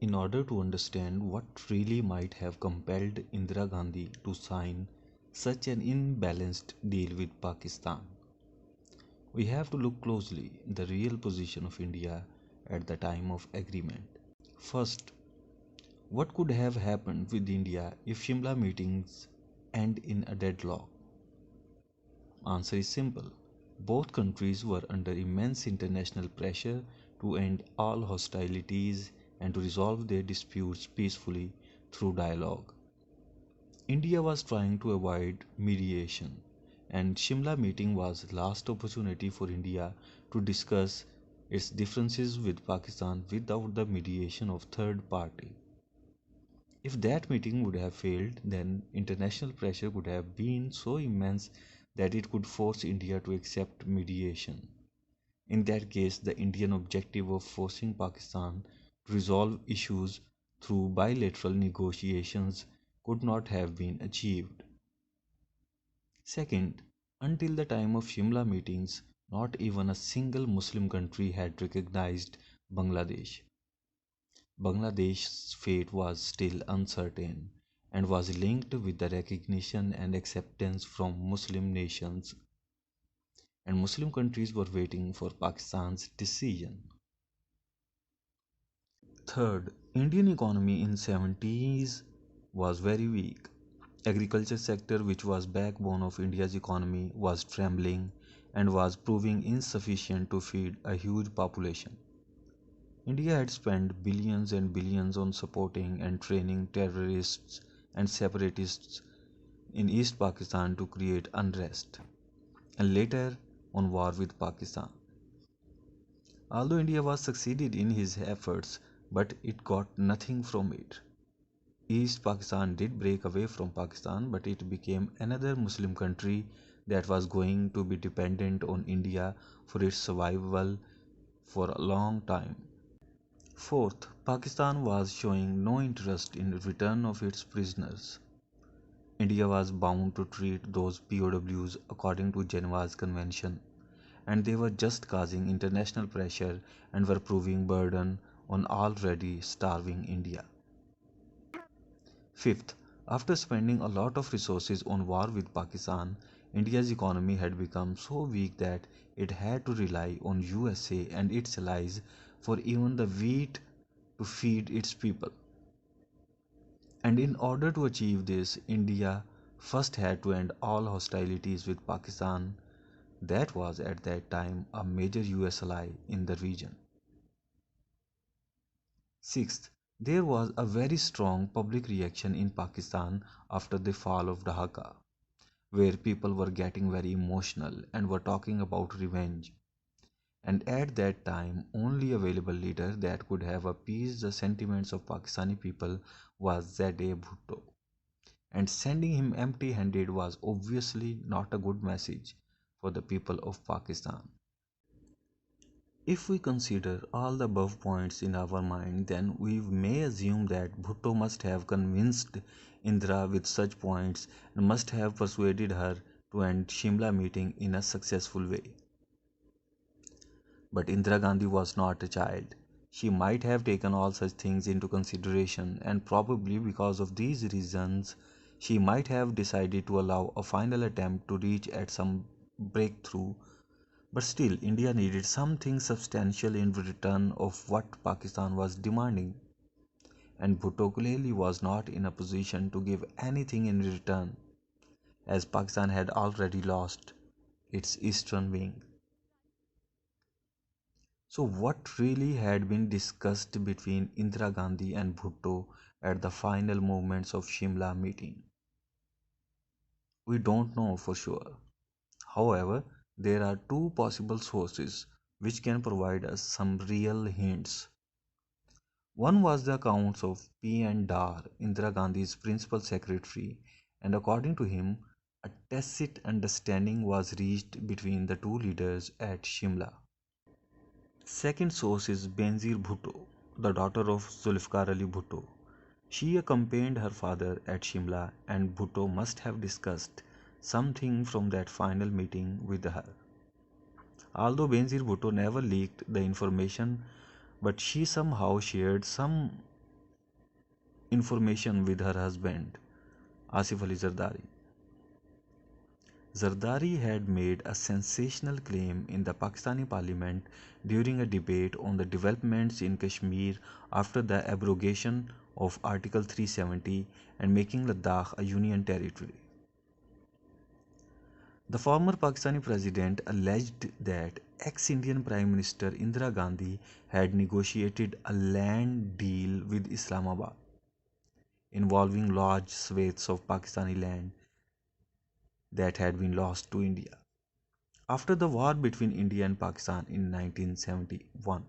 In order to understand what really might have compelled Indira Gandhi to sign such an imbalanced deal with Pakistan, we have to look closely at the real position of India at the time of agreement. First, what could have happened with India if Shimla meetings end in a deadlock? Answer is simple. Both countries were under immense international pressure to end all hostilities and to resolve their disputes peacefully through dialogue. India was trying to avoid mediation, and Shimla meeting was the last opportunity for India to discuss its differences with Pakistan without the mediation of third party. If that meeting would have failed, then international pressure would have been so immense that it could force India to accept mediation. In that case, the Indian objective of forcing Pakistan to resolve issues through bilateral negotiations could not have been achieved. Second, until the time of Shimla meetings, not even a single Muslim country had recognized Bangladesh. Bangladesh's fate was still uncertain and was linked with the recognition and acceptance from Muslim nations, and Muslim countries were waiting for Pakistan's decision. Third, Indian economy in 70s was very weak. Agriculture sector, which was backbone of India's economy, was trembling and was proving insufficient to feed a huge population. India had spent billions and billions on supporting and training terrorists and separatists in East Pakistan to create unrest, and later on war with Pakistan. Although India was succeeded in his efforts, but it got nothing from it. East Pakistan did break away from Pakistan, but it became another Muslim country that was going to be dependent on India for its survival for a long time. Fourth, Pakistan was showing no interest in the return of its prisoners. India was bound to treat those POWs according to Geneva's Convention, and they were just causing international pressure and were proving burden on already starving India. Fifth, after spending a lot of resources on war with Pakistan, India's economy had become so weak that it had to rely on USA and its allies for even the wheat to feed its people. And in order to achieve this, India first had to end all hostilities with Pakistan, that was at that time a major US ally in the region. Sixth, there was a very strong public reaction in Pakistan after the fall of Dhaka, where people were getting very emotional and were talking about revenge. And at that time, only available leader that could have appeased the sentiments of Pakistani people was Z.A. Bhutto. And sending him empty handed was obviously not a good message for the people of Pakistan. If we consider all the above points in our mind, then we may assume that Bhutto must have convinced Indira with such points and must have persuaded her to end Shimla meeting in a successful way. But Indira Gandhi was not a child. She might have taken all such things into consideration, and probably because of these reasons, she might have decided to allow a final attempt to reach at some breakthrough. But still, India needed something substantial in return of what Pakistan was demanding, and Bhutto clearly was not in a position to give anything in return, as Pakistan had already lost its eastern wing. So, what really had been discussed between Indira Gandhi and Bhutto at the final moments of Shimla meeting? We don't know for sure. However, there are two possible sources which can provide us some real hints. One was the accounts of P. N. Dar, Indira Gandhi's principal secretary, and according to him, a tacit understanding was reached between the two leaders at Shimla. Second source is Benazir Bhutto, the daughter of Zulfikaralibhutto. She accompanied her father at Shimla, and Bhutto must have discussed something from that final meeting with her. Although Benazir Bhutto never leaked the information, but she somehow shared some information with her husband, Asif Ali Zardari. Zardari had made a sensational claim in the Pakistani parliament during a debate on the developments in Kashmir after the abrogation of Article 370 and making Ladakh a union territory. The former Pakistani president alleged that ex-Indian Prime Minister Indira Gandhi had negotiated a land deal with Islamabad involving large swathes of Pakistani land that had been lost to India. After the war between India and Pakistan in 1971,